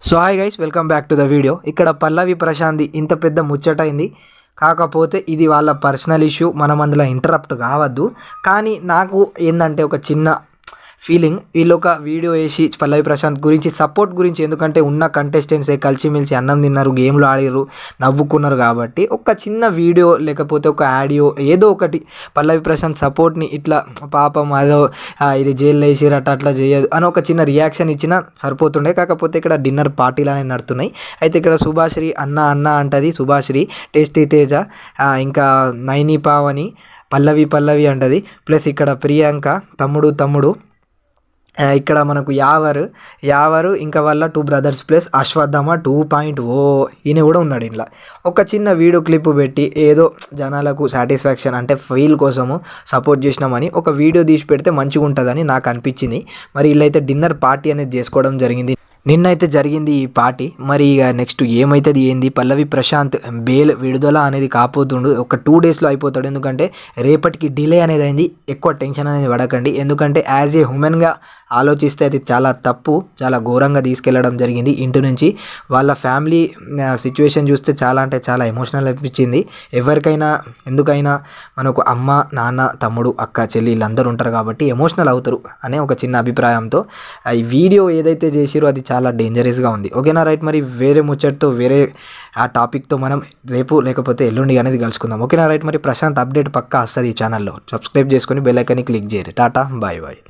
So hi guys, welcome back to the video. ఇక్కడ పల్లవి ప్రశాంతి ఇంత పెద్ద ముచ్చటైంది. కాకపోతే ఇది వాళ్ళ పర్సనల్ ఇష్యూ, మనం అందులో ఇంటరప్ట్ కావద్దు. కానీ నాకు ఏంటంటే ఒక చిన్న ఫీలింగ్, వీళ్ళు ఒక వీడియో వేసి పల్లవి ప్రశాంత్ గురించి సపోర్ట్ గురించి, ఎందుకంటే ఉన్న కంటెస్టెంట్సే కలిసిమెలిసి అన్నం తిన్నారు, గేమ్లు ఆడారు, నవ్వుకున్నారు. కాబట్టి ఒక చిన్న వీడియో లేకపోతే ఒక ఆడియో ఏదో ఒకటి పల్లవి ప్రశాంత్ సపోర్ట్ని ఇట్లా పాపం అదో ఇది జైల్లో వేసిరట అట్లా చేయదు అని ఒక చిన్న రియాక్షన్ ఇచ్చినా సరిపోతుండే. కాకపోతే ఇక్కడ డిన్నర్ పార్టీలు నడుతున్నాయి. అయితే ఇక్కడ సుభాశ్రీ అన్న అన్న అంటది, సుభాశ్రీ టేస్టీ తేజ, ఇంకా నైని పావని పల్లవి అంటది, ప్లస్ ఇక్కడ ప్రియాంక తమ్ముడు ఇక్కడ మనకు యావరు ఇంకా వాళ్ళ 2 బ్రదర్స్ ప్లస్ అశ్వత్థామ 2.0 ఈయన కూడా ఉన్నాడు. ఇంట్లో ఒక చిన్న వీడియో క్లిప్ పెట్టి ఏదో జనాలకు సాటిస్ఫాక్షన్ అంటే ఫీల్ కోసము సపోర్ట్ చేసినామని ఒక వీడియో తీసి పెడితే మంచిగా ఉంటుందని నాకు అనిపించింది. మరి వీళ్ళైతే డిన్నర్ పార్టీ అనేది చేసుకోవడం జరిగింది. నిన్నైతే జరిగింది ఈ పార్టీ. మరి ఇక నెక్స్ట్ ఏమవుతుంది ఏంది, పల్లవి ప్రశాంత్ బెయిల్ విడుదల అనేది కాపోతుండు, ఒక 2 డేస్లో అయిపోతాడు. ఎందుకంటే రేపటికి డిలే అనేది అయింది. ఎక్కువ టెన్షన్ అనేది పడకండి, ఎందుకంటే యాజ్ ఏ హ్యూమన్గా ఆలోచిస్తే అది చాలా తప్పు, చాలా ఘోరంగా తీసుకెళ్లడం జరిగింది ఇంటి నుంచి. వాళ్ళ ఫ్యామిలీ సిచ్యువేషన్ చూస్తే చాలా అంటే చాలా ఎమోషనల్ అనిపించింది. ఎవరికైనా ఎందుకైనా మనకు అమ్మ నాన్న తమ్ముడు అక్క చెల్లి వీళ్ళందరూ ఉంటారు కాబట్టి ఎమోషనల్ అవుతారు అనే ఒక చిన్న అభిప్రాయంతో ఈ వీడియో ఏదైతే చేసిరో అది చాలా డేంజరస్గా ఉంది. ఓకేనా, రైట్. మరి వేరే ముచ్చట్తో వేరే ఆ టాపిక్తో మనం రేపు లేకపోతే ఎల్లుండి అనేది కలుసుకుందాం. ఓకేనా, రైట్. మరి ప్రశాంత్ అప్డేట్ పక్కా వస్తుంది ఈ ఛానల్లో. సబ్స్క్రైబ్ చేసుకొని బెల్ ఐకాన్ని క్లిక్ చేయరు. Tata, bye bye.